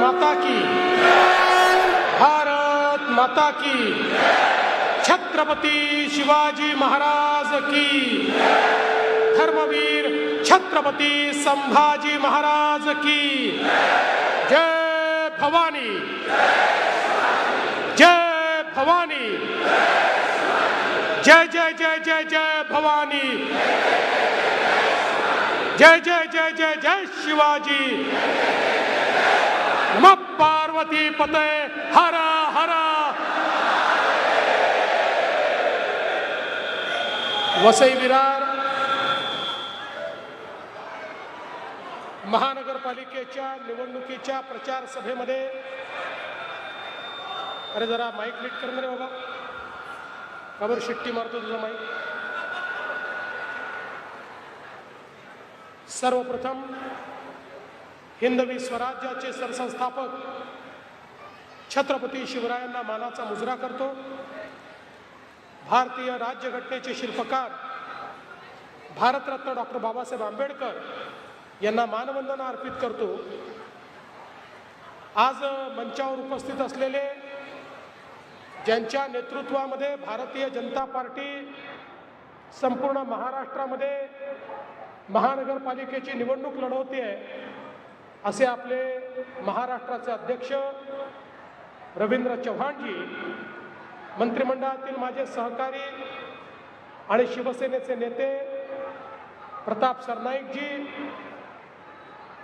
माता की, भारत माता की, छत्रपती शिवाजी महाराज की, धर्मवीर छत्रपती संभाजी महाराज की, जय भवानी, जय भवानी, जय जय जय जय जय भवानी, जय जय जय जय जय शिवाजी, नमः पार्वती पते, हर हर। वसई विरार महानगरपालिकेच्या निवडणुकीच्या प्रचार सभेमध्ये, अरे जरा माईक नीट कर रे बाबा, खबर शिट्टी मारतो तुझा माईक। सर्वप्रथम हिंदवी स्वराज्याचे सरसंस्थापक छत्रपती शिवरायांना मानाचा मुजरा करतो। भारतीय राज्यघटनेचे शिल्पकार भारतरत्न डॉक्टर बाबासाहेब आंबेडकर यांना मानवंदना अर्पित करतो। आज मंचावर उपस्थित असलेले, ज्यांच्या नेतृत्वामध्ये भारतीय जनता पार्टी संपूर्ण महाराष्ट्रामध्ये महानगरपालिकेची निवडणूक लढवते आहे, असे आपले महाराष्ट्राचे अध्यक्ष रवींद्र चव्हाणजी, मंत्रिमंडळातील माझे सहकारी आणि शिवसेनेचे नेते प्रताप सरनाईकजी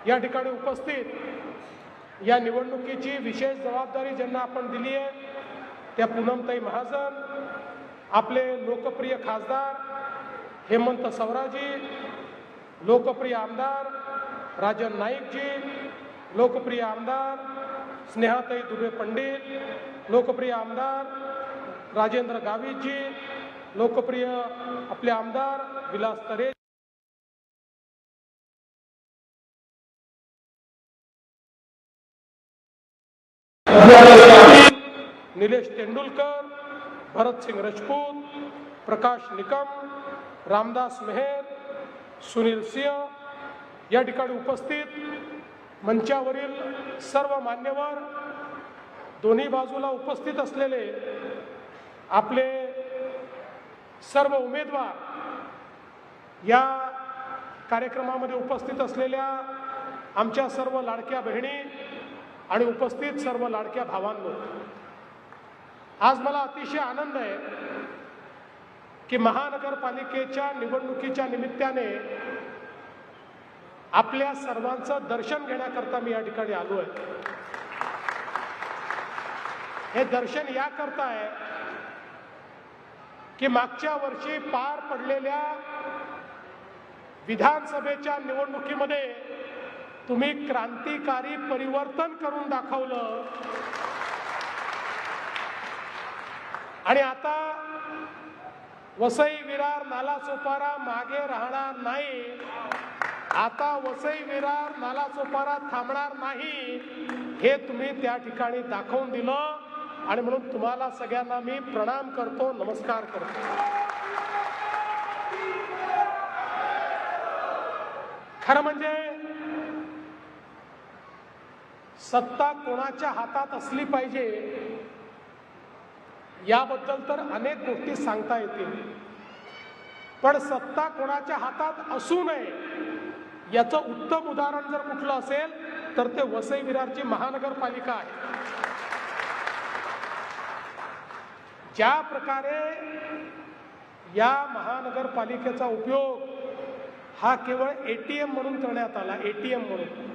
या ठिकाणी उपस्थित, या निवडणुकीची विशेष जबाबदारी ज्यांना आपण दिली आहे त्या पूनमताई महाजन, आपले लोकप्रिय खासदार हेमंत सवराजी, लोकप्रिय आमदार राजन नाईकजी, लोकप्रिय आमदार स्नेहाताई दुबे पंडित, लोकप्रिय आमदार राजेंद्र गावितजी, लोकप्रिय आपले आमदार विलास तरे, निलेश तेंडुलकर, भरतसिंग राजपूत, प्रकाश निकम, रामदास मेहर, सुनील सिंह, या ठिकाणी उपस्थित मंचावरील सर्व मान्यवर, दोन्ही बाजूला उपस्थित असलेले आपले सर्व उमेदवार, या कार्यक्रमामध्ये उपस्थित असलेल्या आमच्या सर्व लाडक्या बहिणी आणि उपस्थित सर्व लाडक्या भावांनो, आज मला अतिशय आनंद आहे की महानगरपालिकेच्या निवडणुकीच्या निमित्ताने आपल्या सर्वांचं दर्शन घेण्याकरता मी या ठिकाणी आलो आहे। हे दर्शन याकरता आहे की मागच्या वर्षी पार पडलेल्या विधानसभेच्या निवडणुकीमध्ये तुम्ही क्रांतिकारी परिवर्तन करून दाखवलं आणि आता वसई विरार नालासोपारा मागे राहणार नाही, आता वसई विरार नालासोपारा थांबणार नाही, हे तुम्ही त्या ठिकाणी दाखवून दिलं आणि म्हणून तुम्हाला सगळ्यांना मी प्रणाम करतो, नमस्कार करतो। खरं म्हणजे सत्ता कोणाच्या हातात असली पाहिजे याबद्दल तर अनेक गोष्टी सांगता येतील, पण सत्ता कोणाच्या हातात असू नये याचं उत्तम उदाहरण जर कुठलं असेल तर ते वसई विरारची महानगरपालिका आहे। ज्या प्रकारे या महानगरपालिकेचा उपयोग हा केवळ एटीएम म्हणून करण्यात आला, एटीएम म्हणून,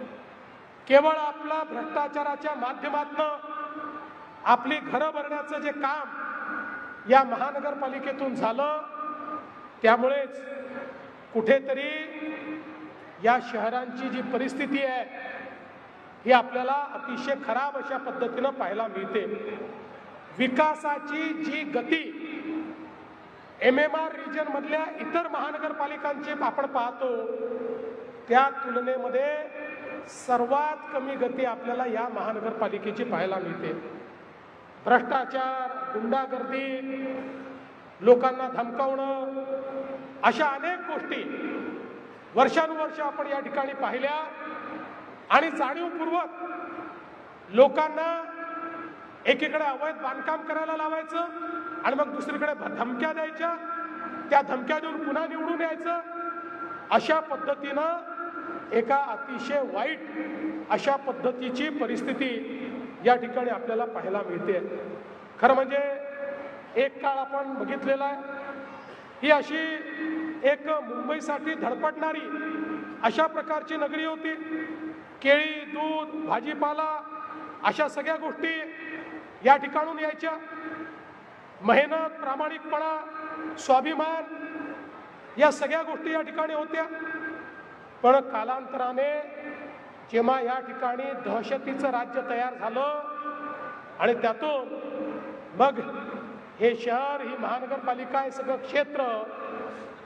केवळ आपला भ्रष्टाचाराच्या माध्यमातून आपली घरं भरण्याचं जे काम या महानगरपालिकेतून झालं, त्यामुळेच कुठेतरी या शहरांची जी परिस्थिती आहे ही आपल्याला अतिशय खराब अशा पद्धतीनं पाहायला मिळते। विकासाची जी गती MMR रिजन मधल्या इतर महानगरपालिकांची आपण पाहतो त्या तुलनेमध्ये सर्वात कमी गती आपल्याला या महानगरपालिकेची पाहायला मिळते। भ्रष्टाचार, गुंडागर्दी, लोकांना धमकावणं, अशा अनेक गोष्टी वर्षानुवर्ष आपण या ठिकाणी पाहिल्या आणि जाणीवपूर्वक लोकांना एकीकडे अवैध बांधकाम करायला लावायचं आणि मग दुसरीकडे धमक्या द्यायच्या, त्या धमक्या देऊन पुन्हा निवडून यायचं. अशा पद्धतीनं एका अतिशय वाईट अशा पद्धतीची परिस्थिती या ठिकाणी आपल्याला पाहायला मिळते. खरं म्हणजे एक काळ आपण बघितलेला आहे, ही अशी एक मुंबईसाठी धडपडणारी अशा प्रकारची नगरी होती. केळी, दूध, भाजीपाला अशा सगळ्या गोष्टी या ठिकाणून यायच्या. मेहनत, प्रामाणिकपणा, स्वाभिमान या सगळ्या गोष्टी या ठिकाणी होत्या. पण कालांतराने जेव्हा या ठिकाणी दहशतीचं राज्य तयार झालं आणि त्यातून मग हे शहर, ही महानगरपालिका, हे सगळं क्षेत्र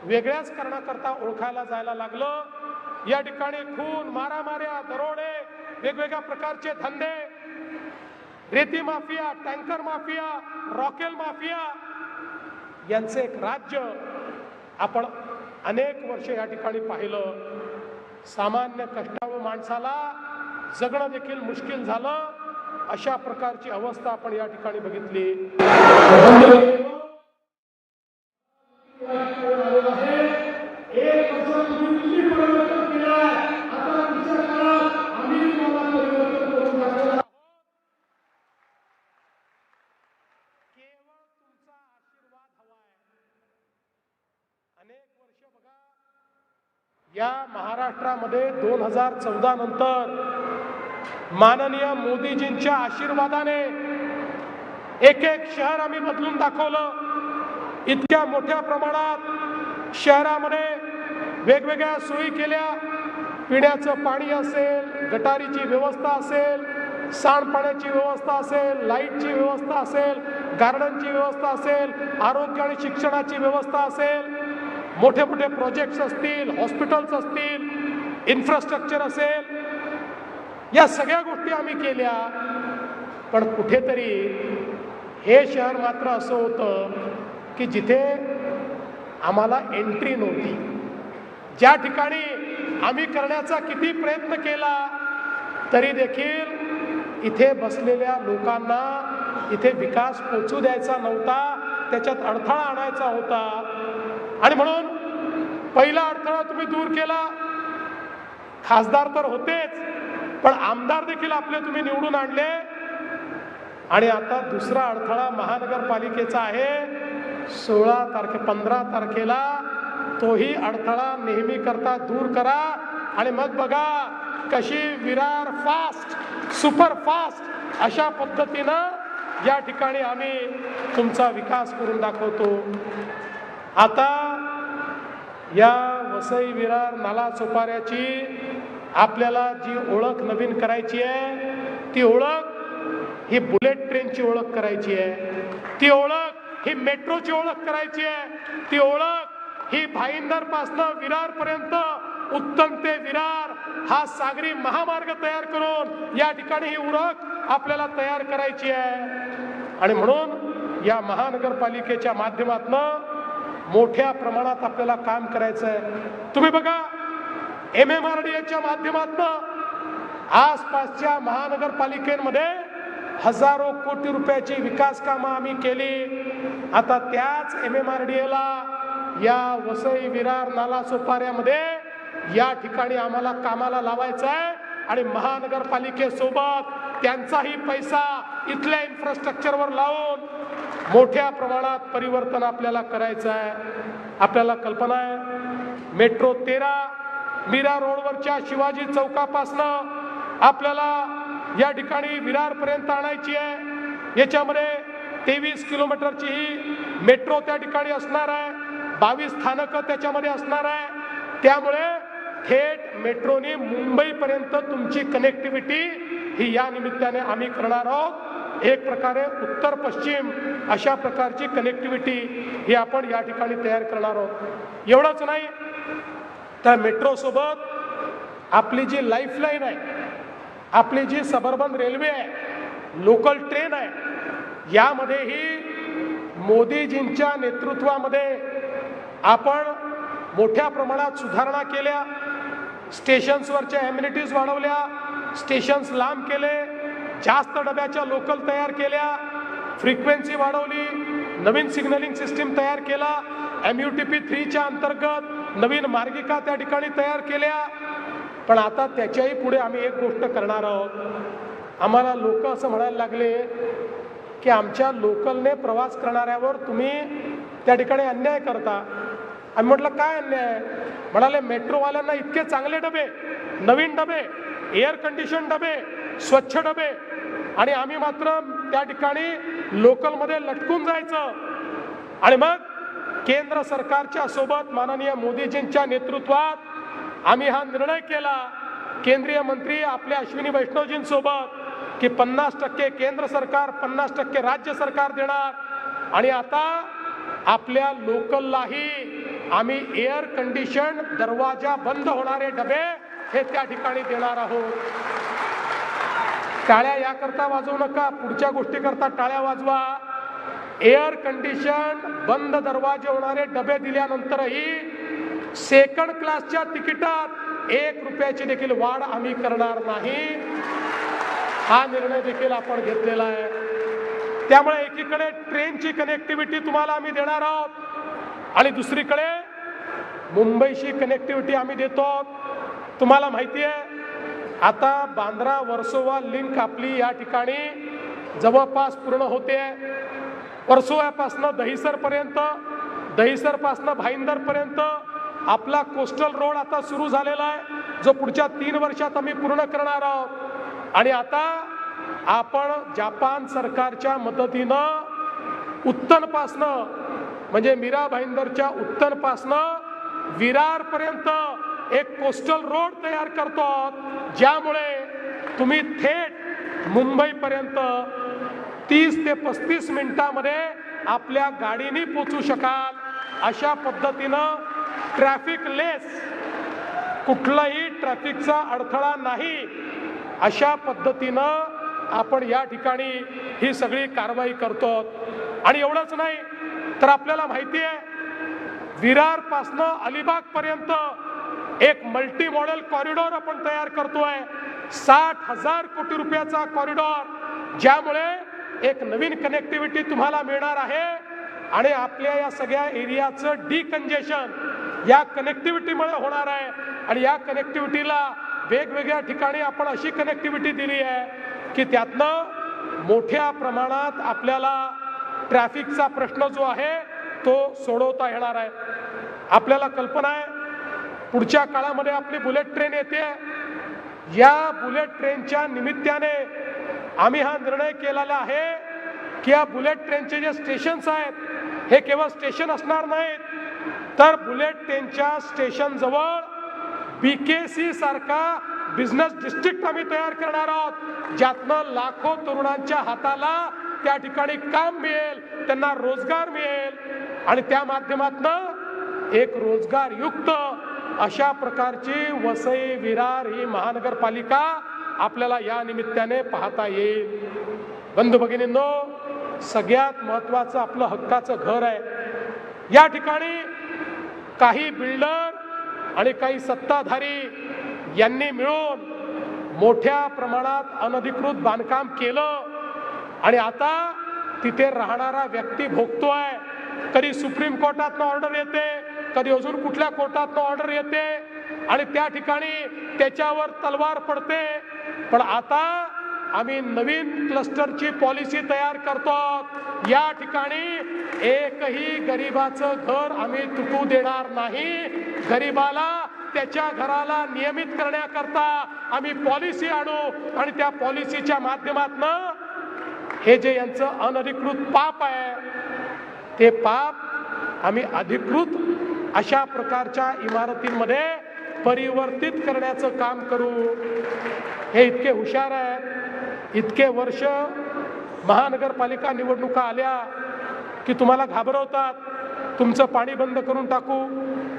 वेगळ्याच करण्याकरता ओळखायला जायला लागलं. या ठिकाणी खून, मारामाऱ्या, दरोडे, वेगवेगळ्या प्रकारचे धंदे, रेती माफिया, टँकर माफिया, रॉकेल माफिया यांचे एक राज्य आपण अनेक वर्ष या ठिकाणी पाहिलं. सामान्य कष्टाळू माणसाला जगणं देखील मुश्किल झालं. अशा प्रकारची अवस्था आपण या ठिकाणी बघितली. या महाराष्ट्रामध्ये 2014 नंतर माननीय मोदीजींच्या आशीर्वादाने एक एक शहर आम्ही बदलून दाखवलं. इतक्या मोठ्या प्रमाणात शहरामध्ये वेगवेगळ्या सोयी केल्या. पिण्याचं पाणी असेल, गटारीची व्यवस्था असेल, सांडपाण्याची व्यवस्था असेल, लाईटची व्यवस्था असेल, गार्डनची व्यवस्था असेल, आरोग्य आणि शिक्षणाची व्यवस्था असेल, मोठे मोठे प्रोजेक्ट्स असतील, हॉस्पिटल्स असतील, इन्फ्रास्ट्रक्चर असेल, या सगळ्या गोष्टी आम्ही केल्या. पण कुठेतरी हे शहर मात्र असं होतं की जिथे आम्हाला एंट्री नव्हती. ज्या ठिकाणी आम्ही करण्याचा किती प्रयत्न केला तरी देखील इथे बसलेल्या लोकांना इथे विकास पोचू द्यायचा नव्हता, त्याच्यात अडथळा आणायचा होता. आणि म्हणून पहिला अडथळा तुम्ही दूर केला. खासदार तर होतेच, पण आमदार देखील आपले तुम्ही निवडून आणले. आणि आता दुसरा अडथळा महानगरपालिकेचा आहे 15 तारखेला. तोही अडथळा नेहमी करता दूर करा आणि मग बघा कशी विरार फास्ट, सुपर फास्ट अशा पद्धतीनं या ठिकाणी आम्ही तुमचा विकास करून दाखवतो. आता या वसई विरार नाला सोपाऱ्याची आपल्याला जी ओळख नवीन करायची आहे, ती ओळख ही बुलेट ट्रेनची ओळख करायची आहे. ती ओळख ही मेट्रोची ओळख करायची आहे. ती ओळख ही भाईंदर पासनं विरार पर्यंत उत्तम ते विरार हा सागरी महामार्ग तयार करून या ठिकाणी ही ओळख आपल्याला तयार करायची आहे. आणि म्हणून या महानगरपालिकेच्या माध्यमातून मोठ्या प्रमाणात आपल्याला काम करायचं आहे. तुम्ही बघा MMRDAच्या माध्यमातून आसपासच्या महानगरपालिकेमध्ये हजारो कोटी रुपयाची विकास कामं आम्ही केली. आता त्याच MMRDAला या वसई विरार नाला सोपाऱ्यामध्ये या ठिकाणी आम्हाला कामाला लावायचं आहे आणि महानगरपालिकेसोबत त्यांचाही पैसा इथल्या इन्फ्रास्ट्रक्चरवर लावून मोठ्या प्रमाणात परिवर्तन आपल्याला करायचं आहे. आपल्याला कल्पना आहे मेट्रो 13 मीरा रोडवरच्या शिवाजी चौकापासनं आपल्याला या ठिकाणी विरारपर्यंत आणायची आहे. याच्यामध्ये 23 किलोमीटरची ही मेट्रो त्या ठिकाणी असणार आहे. 22 स्थानकं त्याच्यामध्ये असणार आहे. त्यामुळे थेट मेट्रोने मुंबईपर्यंत तुमची कनेक्टिव्हिटी ही या निमित्ताने आम्ही करणार आहोत. एक प्रकारे उत्तर पश्चिम अशा प्रकारची कनेक्टिव्हिटी ही आपण या ठिकाणी तयार करणार आहोत. एवढंच नाही तर मेट्रो सोबत आपली जी लाईफलाईन आहे, आपली जी सबअर्बन रेल्वे आहे, लोकल ट्रेन आहे, यामध्येही मोदीजींच्या नेतृत्वामध्ये आपण मोठ्या प्रमाणात सुधारणा केल्या. स्टेशन्सवरच्या ॲम्युनिटीज वाढवल्या, स्टेशन्स लांब केले, जास्त डब्याच्या लोकल तयार केल्या, फ्रिक्वेन्सी वाढवली, नवीन सिग्नलिंग सिस्टीम तयार केला, MUTP 3च्या अंतर्गत नवीन मार्गिका त्या ठिकाणी तयार केल्या. पण आता त्याच्याही पुढे आम्ही एक गोष्ट करणार आहोत. आम्हाला लोक असं म्हणायला लागले की आमच्या लोकलने प्रवास करणाऱ्यावर तुम्ही त्या ठिकाणी अन्याय करता. आम्ही म्हटलं काय अन्याय? म्हणाले मेट्रोवाल्यांना इतके चांगले डबे, नवीन डबे, एअर कंडिशन डबे, स्वच्छ डबे, आणि आम्ही मात्र त्या ठिकाणी लोकलमध्ये लटकून जायचं. आणि मग केंद्र सरकारच्या सोबत माननीय मोदीजींच्या नेतृत्वात आम्ही हा निर्णय केला, केंद्रीय मंत्री आपल्या अश्विनी वैष्णवजींसोबत, की 50% केंद्र सरकार, 50% राज्य सरकार देणार. आणि आता आपल्या लोकललाही आम्ही एअर कंडिशन दरवाजा बंद होणारे डबे हे त्या ठिकाणी देणार आहोत. टाळ्या याकरता वाजवू नका, पुढच्या गोष्टी करता टाळ्या वाजवा. एअर कंडिशन बंद दरवाजे होणारे डबे दिल्यानंतरही सेकंड क्लासच्या तिकिटात 1 रुपयाची देखील वाढ आम्ही करणार नाही. हा निर्णय देखील आपण घेतलेला आहे. त्यामुळे एकीकडे ट्रेनची कनेक्टिव्हिटी तुम्हाला आम्ही देणार आहोत आणि दुसरीकडे मुंबईशी कनेक्टिव्हिटी आम्ही देतो. तुम्हाला माहिती आहे आता बांद्रा वर्सोवा लिंक आपली या ठिकाणी जवळपास पूर्ण होते. वर्सोव्यापासनं दहिसरपर्यंत, दहिसरपासनं भाईंदरपर्यंत आपला कोस्टल रोड आता सुरू झालेला आहे, जो पुढच्या 3 वर्षात आम्ही पूर्ण करणार आहोत. आणि आता आपण जपान सरकारच्या मदतीनं उत्तनपासनं, म्हणजे मीरा भाईंदरच्या उत्तनपासनं विरारपर्यंत एक कोस्टल रोड तयार करतो, ज्यामुळे तुम्ही थेट मुंबईपर्यंत 30 ते 35 मिनिटांमध्ये आपल्या गाडीने पोहोचू शकाल. अशा पद्धतीनं ट्रॅफिक लेस, कुठलाही ट्रॅफिकचा अडथळा नाही, अशा पद्धतीनं आपण या ठिकाणी ही सगळी कारवाई करतो. आणि एवढंच नाही तर आपल्याला माहिती आहे विरारपासनं अलिबागपर्यंत एक मल्टी मॉडेल कॉरिडॉर आपण तयार करतोय. 60,000 कोटी रुपयाचा कॉरिडॉर, ज्यामुळे एक नवीन कनेक्टिव्हिटी तुम्हाला मिळणार आहे. आणि आपल्या या सगळ्या एरियाचं डिकंजेशन या कनेक्टिव्हिटीमुळे होणार आहे. आणि या कनेक्टिव्हिटीला वेगवेगळ्या ठिकाणी आपण अशी कनेक्टिव्हिटी दिली आहे की त्यातनं मोठ्या प्रमाणात आपल्याला ट्रॅफिकचा प्रश्न जो आहे तो सोडवता येणार आहे. आपल्याला कल्पना आहे पुढच्या काळामध्ये आपली बुलेट ट्रेन येते. या बुलेट ट्रेनच्या निमित्ताने आम्ही हा निर्णय केलेला आहे की या बुलेट ट्रेनचे जे स्टेशन्स आहेत हे केवळ स्टेशन असणार नाहीत, तर बुलेट ट्रेनच्या स्टेशन जवळ BKC सारखा बिझनेस डिस्ट्रिक्ट आम्ही तयार करणार आहोत, ज्यातनं लाखो तरुणांच्या हाताला त्या ठिकाणी काम मिळेल, त्यांना रोजगार मिळेल आणि त्या माध्यमातून एक रोजगारयुक्त अशा प्रकारची वसई विरार ही महानगरपालिका आपल्याला या निमित्ताने पाहता येईल. बंधू भगिनींनो, सगळ्यात महत्त्वाचं आपलं हक्काचं घर आहे. या ठिकाणी काही बिल्डर आणि काही सत्ताधारी यांनी मिळून मोठ्या प्रमाणात अनधिकृत बांधकाम केलं आणि आता तिथे राहणारा व्यक्ती भोगतोय. कधी सुप्रीम कोर्टातनं ऑर्डर येते, कधी अजून कुठल्या कोर्टातनं ऑर्डर येते आणि त्या ठिकाणी त्याच्यावर तलवार पडते. पण आता आम्ही नवीन क्लस्टरची पॉलिसी तयार करतो. या ठिकाणी एकही गरिबाचं घर आम्ही तुटू देणार नाही. गरिबाला त्याच्या घराला नियमित करण्याकरता आम्ही पॉलिसी आणू आणि त्या पॉलिसीच्या माध्यमातून हे जे यांचं अनधिकृत पाप आहे ते पाप आम्ही अधिकृत अशा प्रकारच्या इमारतींमध्ये परिवर्तित करण्याचं काम करू. हे इतके हुशार आहेत. इतके वर्ष महानगरपालिका निवडणुका आल्या की तुम्हाला घाबरवतात, तुमचं पाणी बंद करून टाकू,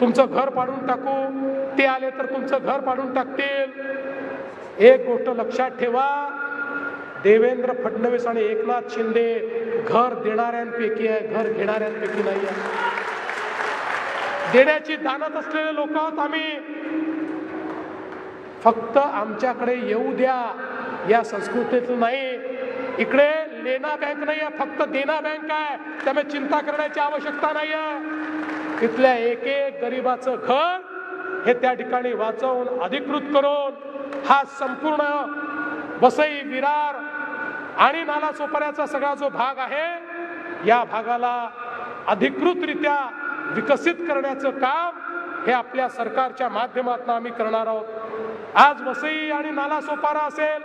तुमचं घर पाडून टाकू, ते आले तर तुमचं घर पाडून टाकतील. एक गोष्ट लक्षात ठेवा, देवेंद्र फडणवीस आणि एकनाथ शिंदे घर देणाऱ्यांपैकी आहे, घर घेणाऱ्यांपैकी नाही आहे. देण्याची दानत असलेले लोक आहोत आम्ही. फक्त आमच्याकडे येऊ द्या या संस्कृतीतलं नाही. इकडे लेना बँक नाही आहे, फक्त देना बँक आहे. त्यामुळे चिंता करण्याची आवश्यकता नाही आहे. इथल्या एक एक गरीबाचं घर हे त्या ठिकाणी वाचवून अधिकृत करून हा संपूर्ण वसई विरार आणि नालासोपाऱ्याचा सगळा जो भाग आहे या भागाला अधिकृतरित्या विकसित करण्याचं काम हे आपल्या सरकारच्या माध्यमातून आम्ही करणार आहोत. आज वसई आणि नालासोपारा असेल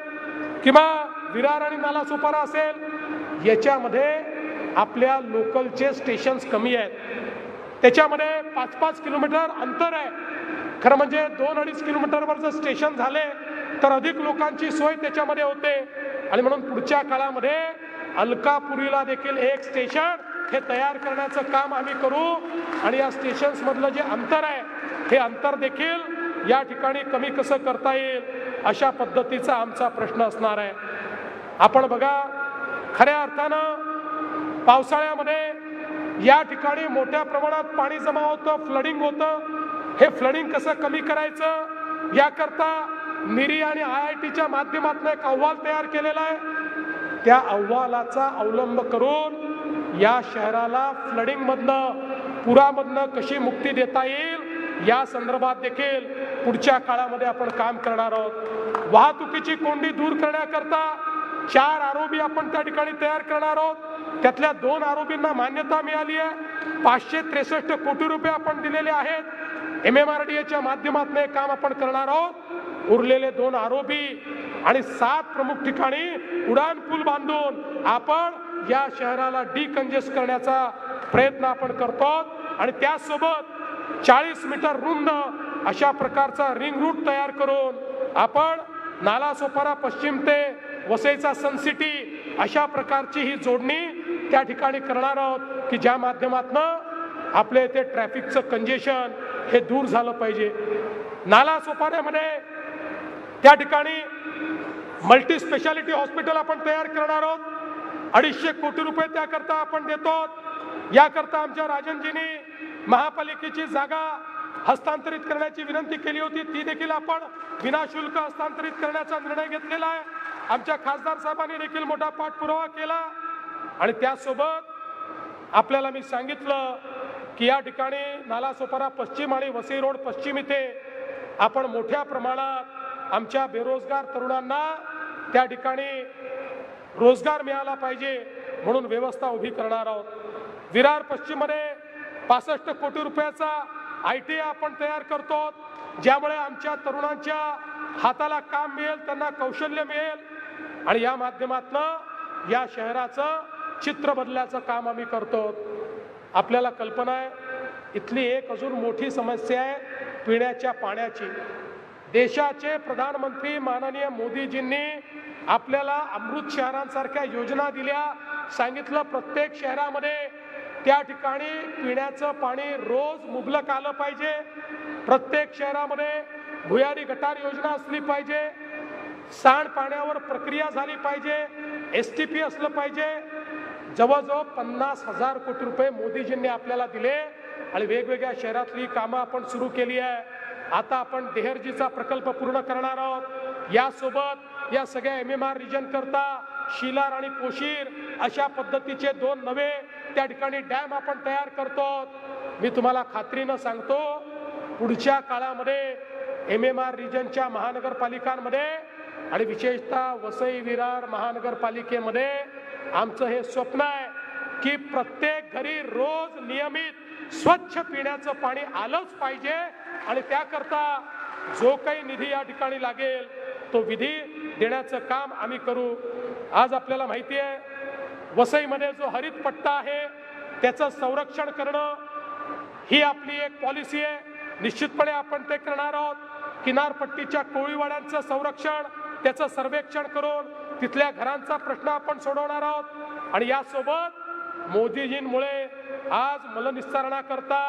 किंवा विरार आणि नालासोपारा असेल, याच्यामध्ये आपल्या लोकलचे स्टेशन्स कमी आहेत. त्याच्यामध्ये 5-5 किलोमीटर अंतर आहे. खरं म्हणजे 2-2.5 किलोमीटरवर जर स्टेशन झाले तर अधिक लोकांची सोय त्याच्यामध्ये होते. आणि म्हणून पुढच्या काळामध्ये अलकापुरीला देखील एक स्टेशन हे तयार करण्याचं काम आम्ही करू. आणि या स्टेशन्स मधलं जे अंतर आहे हे अंतर देखील या ठिकाणी कमी कसं करता येईल अशा पद्धतीचा आमचा प्रश्न असणार आहे. आपण बघा, खऱ्या अर्थानं पावसाळ्यामध्ये या ठिकाणी मोठ्या प्रमाणात पाणी जमा होतं, फ्लडिंग होतं. हे फ्लडिंग कसं कमी करायचं याकरता निरी आणि IITच्या माध्यमातून एक अहवाल तयार केलेला आहे. त्या अहवालाचा अवलंब करून या शहराला फ्लडिंग मधनं, पुरामधनं कशी मुक्ती देता येईल या संदर्भात देखील पुढच्या काळामध्ये आपण काम करणार आहोत. वाहतुकीची कोंडी दूर करण्याकरता 4 ROB आपण त्या ठिकाणी तयार करणार आहोत. त्यातल्या 2 ROBना मान्यता मिळाली आहे. 563 कोटी रुपये आपण दिलेले आहेत. MMRDAच्या माध्यमातून हे काम आपण करणार आहोत. उरलेले 2 ROB आणि 7 प्रमुख ठिकाणी उडान पूल बांधून आपण या शहराला डिकंजेस्ट करण्याचा प्रयत्न आपण करतो. आणि त्यासोबत 40 मीटर रुंद अशा प्रकारचा रिंग रूट तयार करून आपण नालासोपारा पश्चिम ते वसईचा सन सिटी अशा प्रकारची ही जोडणी त्या ठिकाणी करणार आहोत की ज्या माध्यमातून आपल्या इथे ट्रॅफिकचं कंजेशन हे दूर झालं पाहिजे. नालासोपाऱ्यामध्ये त्या ठिकाणी मल्टी स्पेशालिटी हॉस्पिटल आपण तयार करणार आहोत. 250 कोटी रुपये त्याकरता आपण देतो. याकरता आमच्या राजनजींनी महापालिकेची जागा हस्तांतरित करण्याची विनंती केली होती, ती देखील आपण विनाशुल्क हस्तांतरित करण्याचा निर्णय घेतलेला आहे. आमच्या खासदार साहेबांनी देखील मोठा पाठपुरावा केला. आणि त्यासोबत आपल्याला मी सांगितलं की या ठिकाणी नालासोपारा पश्चिम आणि वसई रोड पश्चिम इथे आपण मोठ्या प्रमाणात आमच्या बेरोजगार तरुणांना त्या ठिकाणी रोजगार मिळाला पाहिजे म्हणून व्यवस्था उभी करणार आहोत. विरार पश्चिम मध्ये 65 कोटी रुपयाचा ITA आपण तयार करतो, ज्यामुळे आमच्या तरुणांच्या हाताला काम मिळेल, त्यांना कौशल्य मिळेल आणि या माध्यमातून या शहराचं चित्र बदलण्याचं काम आम्ही करतो. आपल्याला कल्पना आहे, इथली एक अजून मोठी समस्या आहे पिण्याच्या पाण्याची. देशाचे प्रधानमंत्री माननीय मोदीजींनी आपल्याला अमृत शहरांसारख्या योजना दिल्या. सांगितलं प्रत्येक शहरामध्ये त्या ठिकाणी पिण्याचं पाणी रोज मुबलक आलं पाहिजे. प्रत्येक शहरामध्ये भुयारी गटार योजना असली पाहिजे. सांडपाण्यावर प्रक्रिया झाली पाहिजे. STP असलं पाहिजे. जवळजवळ 50,000 कोटी रुपये मोदीजींनी आपल्याला दिले आणि वेगवेगळ्या शहरातली कामं आपण सुरू केली आहे. आता आपण देहरजीचा प्रकल्प पूर्ण करणार आहोत. यासोबत या सगळ्या MMR रिजन करता शिलार आणि पोशीर अशा पद्धतीचे 2 नवे त्या ठिकाणी डॅम आपण तयार करतो. मी तुम्हाला खात्रीनं सांगतो, पुढच्या काळामध्ये MMR रिजनच्या महानगरपालिकांमध्ये आणि विशेषतः वसई विरार महानगरपालिकेमध्ये आमचं हे स्वप्न आहे की प्रत्येक घरी रोज नियमित स्वच्छ पिण्याचं पाणी आलंच पाहिजे. आणि त्याकरता जो काही निधी या ठिकाणी लागेल तो विधी देण्याचं काम आम्ही करू. आज आपल्याला माहिती आहे, वसईमध्ये जो हरित पट्टा आहे त्याचं संरक्षण करणं ही आपली एक पॉलिसी आहे. निश्चितपणे आपण ते करणार आहोत. किनारपट्टीच्या कोळीवाड्यांचं संरक्षण, त्याचं सर्वेक्षण करून तिथल्या घरांचा प्रश्न आपण सोडवणार आहोत. आणि यासोबत मोदीजींमुळे आज मलनिस्सारणाकरता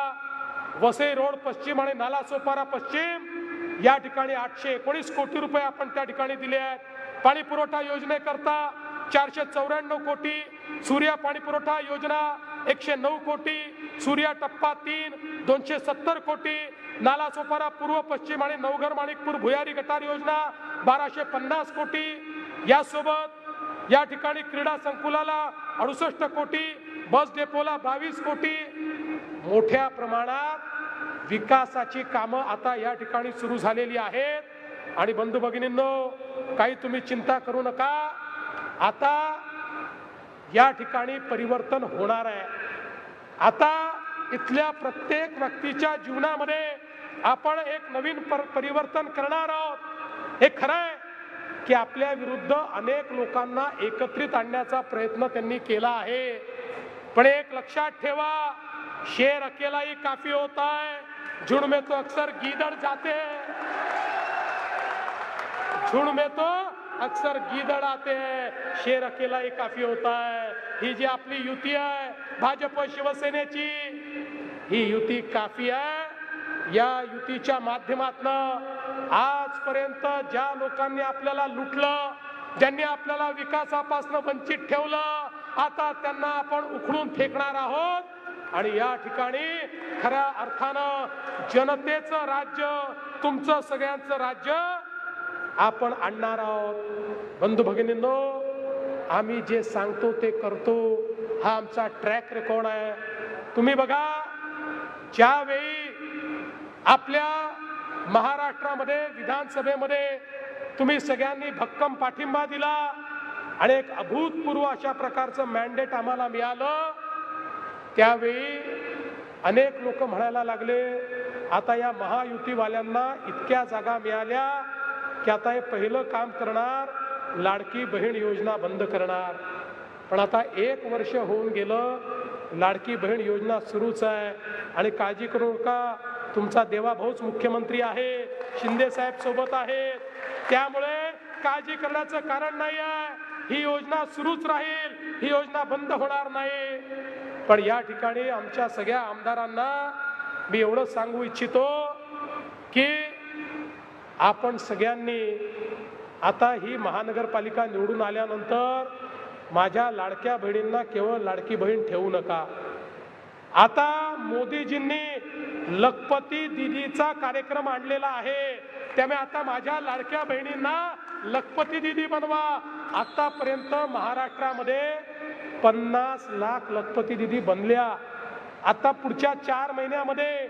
वसई रोड पश्चिम आणि नालासोपारा पश्चिम या ठिकाणी 819 कोटी रुपये आपण त्या ठिकाणी दिले आहेत. पाणी पुरवठा योजनेकरता 494 कोटी, सूर्या पाणी पुरवठा योजना 109 कोटी, सूर्या टप्पा 3 270 कोटी, नालासोपारा पूर्व पश्चिम आणि नवघर माणिकपूर भुयारी गटार योजना 1250 कोटी, यासोबत या ठिकाणी क्रीडा संकुलाला 68 कोटी, बस डेपोला 22 कोटी, मोठ्या प्रमाणात विकासाची कामं आता या ठिकाणी सुरू झालेली आहेत। आणि बंधू भगिनींनो, काही तुम्ही चिंता करू नका, आता या ठिकाणी परिवर्तन होणार आहे। आता इथल्या प्रत्येक व्यक्तीच्या जीवनामध्ये आपण एक नवीन परिवर्तन करणार आहोत। हे खरं आहे की आपल्या विरुद्ध अनेक लोकांना एकत्रित आणण्याचा प्रयत्न त्यांनी केला आहे, पण एक लक्षात ठेवा, शेर अकेला ही काफी होता है, झुंड में तो अक्सर गीदड़ जाते हैं, झुंड में तो अक्सर गीदड़ आते हैं, शेर अकेला ही काफी होता है। ही जी आपली युती आहे भाजप शिवसेनेची, ही युती काफी आहे। या युतीच्या माध्यमातून आजपर्यंत ज्या लोकांनी आपल्याला लुटलं, ज्यांनी आपल्याला विकासापासून वंचित ठेवलं, आता त्यांना आपण उखडून फेकणार आहोत। आणि या ठिकाणी खऱ्या अर्थानं जनतेचं राज्य, तुमचं सगळ्यांचं राज्य आपण आणणार आहोत। बंधू भगिनींनो, आम्ही जे सांगतो ते करतो, हा आमचा ट्रॅक रेकॉर्ड आहे। तुम्ही बघा, ज्यावेळी आपल्या महाराष्ट्रामध्ये विधानसभेमध्ये तुम्ही सगळ्यांनी भक्कम पाठिंबा दिला आणि एक अभूतपूर्व अशा प्रकारचं मॅन्डेट आम्हाला मिळालं, त्यावेळी अनेक लोक म्हणायला लागले, आता या महायुतीवाल्यांना इतक्या जागा मिळाल्या की आता हे पहिलं काम करणार, लाडकी बहीण योजना बंद करणार। पण आता 1 वर्ष होऊन गेलं, लाडकी बहीण योजना सुरूच आहे। आणि काळजी करू नका, तुमचा देवाभाऊच मुख्यमंत्री आहे, शिंदे साहेब सोबत आहेत, त्यामुळे काळजी करण्याचं कारण नाही आहे। ही योजना सुरूच राहील, ही योजना बंद होणार नाही। पण या ठिकाणी आमच्या सगळ्या आमदारांना मी एवढं सांगू इच्छितो की आपण सगळ्यांनी आता ही महानगरपालिका निवडून आल्यानंतर माझ्या लाडक्या बहिणींना केवळ लाडकी बहीण ठेवू नका। आता मोदीजींनी लखपती दीदीचा कार्यक्रम आणलेला आहे, त्यामुळे आता माझ्या लाडक्या बहिणींना लखपती दीदी बनवा। आतापर्यंत महाराष्ट्रामध्ये 50 लाख लखपती दीदी बनल्या। आता पुढच्या 4 महिन्यामध्ये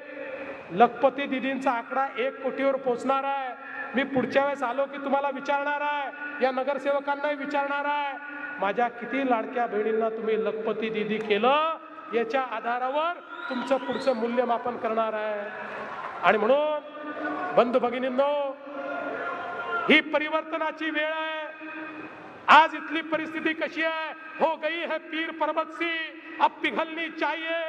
लखपती दीदींचा आकडा 1 कोटीवर पोहोचणार आहे। मी पुढच्या वेळेस आलो की तुम्हाला विचारणार आहे, या नगरसेवकांनाही विचारणार आहे, माझ्या किती लाडक्या बहिणींना तुम्ही लखपती दीदी केलं, याच्या आधारावर तुमचं पुढचं मूल्यमापन करणार आहे। आणि म्हणून बंधू भगिनींनो, ही परिवर्तनाची वेळ आहे। आज इथली परिस्थिती कशी आहे? हो गई है पीर पर्वत सी, अब पिघलनी चाहिए,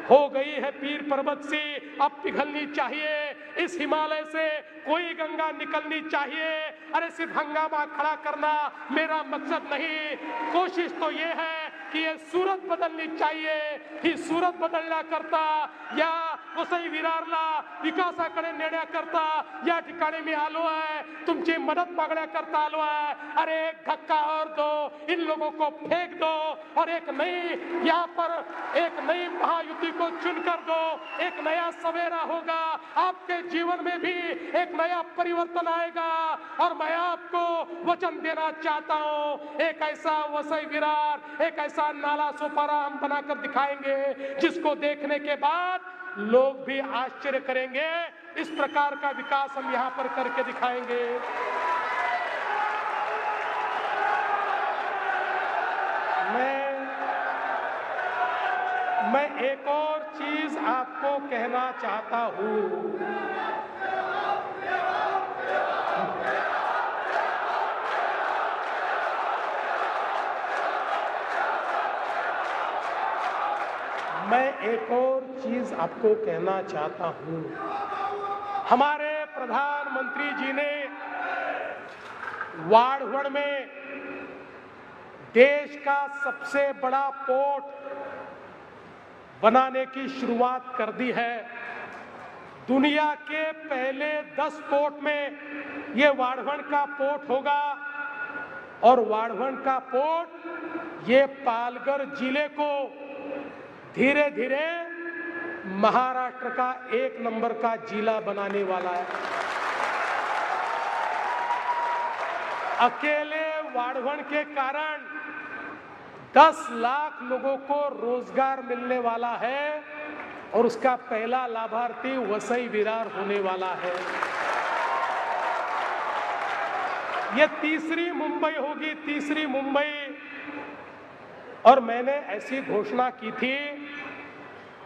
हो गई है पीर पर्वत सी, अब पिघलनी चाहिए, इस हिमालय से कोई गंगा निकलनी चाहिए। अरे सिर्फ हंगामा खड़ा करना मेरा मकसद नहीं, कोशिश तो ये है की ये सूरत बदलनी चाहिए। ही सूरत बदलण्याकरता, या वसई विरारला विकासाकडे नेण्याकरता या ठिकाणी मी आलो आहे, तुमची मदत मागण्याकरता आलो आहे। अरे एक धक्का और दो, इन लोगों को फेंक दो और एक नई, यहाँ पर एक नई महायुति को चुनकर दो, एक नया सवेरा होगा, आपके जीवन में भी एक नया परिवर्तन आएगा। और मैं आपको वचन देना चाहता हूँ, एक ऐसा वसई विरार, एक ऐसा नाला सोपारा हम बनाकर दिखाएंगे जिसको देखने के बाद लोग भी आश्चर्य करेंगे। इस प्रकार का विकास हम यहाँ पर करके दिखाएंगे। मैं एक और चीज आपको कहना चाहता हूँ, मैं एक और चीज आपको कहना चाहता हूं। हमारे प्रधानमंत्री जी ने वाढ़वण में देश का सबसे बड़ा पोर्ट बनाने की शुरुआत कर दी है। दुनिया के पहले 10 पोर्ट में ये वाढ़वण का पोर्ट होगा और वाढ़वण का पोर्ट ये पालघर जिले को धीरे धीरे महाराष्ट्र का 1 नंबर का जिला बनाने वाला है। अकेले वाढवण के कारण 10 लाख लोगों को रोजगार मिलने वाला है और उसका पहला लाभार्थी वसई विरार होने वाला है। यह तीसरी मुंबई होगी, तीसरी मुंबई। और मैंने ऐसी घोषणा की थी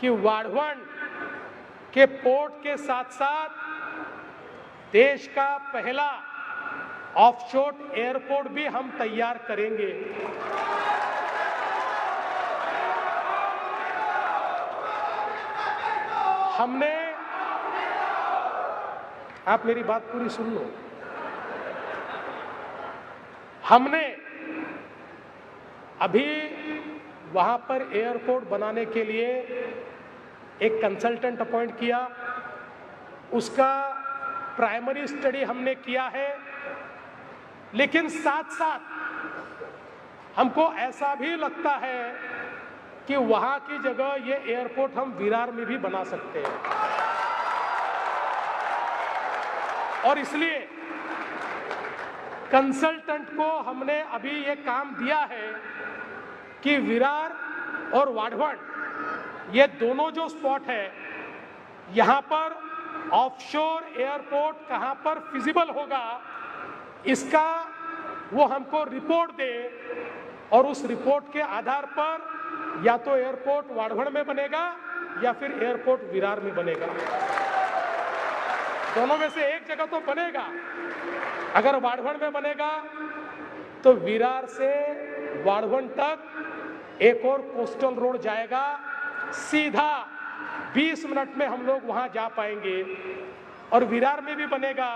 कि वाढवण के पोर्ट के साथ साथ देश का पहला ऑफशोर एयरपोर्ट भी हम तैयार करेंगे। हमने, आप मेरी बात पूरी सुन लो, हमने अभी वहां पर एयरपोर्ट बनाने के लिए एक कंसल्टेंट अपॉइंट किया, उसका प्राइमरी स्टडी हमने किया है, लेकिन साथ साथ हमको ऐसा भी लगता है कि वहां की जगह ये एयरपोर्ट हम विरार में भी बना सकते हैं। और इसलिए कंसल्टेंट को हमने अभी ये काम दिया है कि विरार और वाढवण ये दोनों जो स्पॉट है, यहां पर ऑफशोर एयरपोर्ट कहां पर फिजिबल होगा, इसका वो हमको रिपोर्ट दे और उस रिपोर्ट के आधार पर या तो एयरपोर्ट वाढवण में बनेगा या फिर एयरपोर्ट विरार में बनेगा। दोनों में से एक जगह तो बनेगा। अगर वाढवण में बनेगा तो विरार से वाढवण तक एक और कोस्टल रोड जाएगा, सीधा 20 मिनट में हम लोग वहां जा पाएंगे। और विरार में भी बनेगा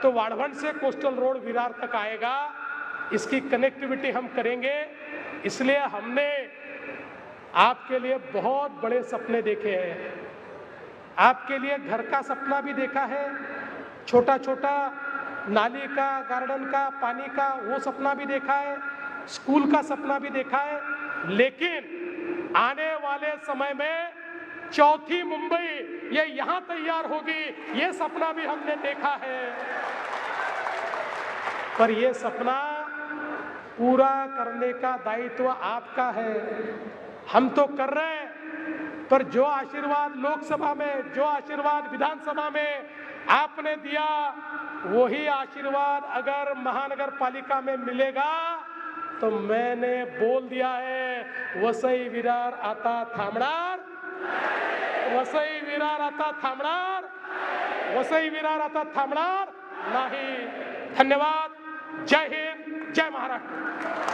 तो वाढवण से कोस्टल रोड विरार तक आएगा, इसकी कनेक्टिविटी हम करेंगे। इसलिए हमने आपके लिए बहुत बड़े सपने देखे हैं। आपके लिए घर का सपना भी देखा है, छोटा छोटा नाली का, गार्डन का, पानी का, वो सपना भी देखा है, स्कूल का सपना भी देखा है। लेकिन आने वाले समय में चौथी मुंबई ये यहां तैयार होगी, ये सपना भी हमने देखा है। पर ये सपना पूरा करने का दायित्व आपका है। हम तो कर रहे हैं, पर जो आशीर्वाद लोकसभा में, जो आशीर्वाद विधानसभा में आपने दिया, वही आशीर्वाद अगर महानगर पालिका में मिलेगा तो मैंने बोल दिया है, वसई विरार आता थांबणार, वसई विरार आता थांबणार, वसई विरार आता थांबणार नाही। धन्यवाद। जय हिंद, जय महाराष्ट्र।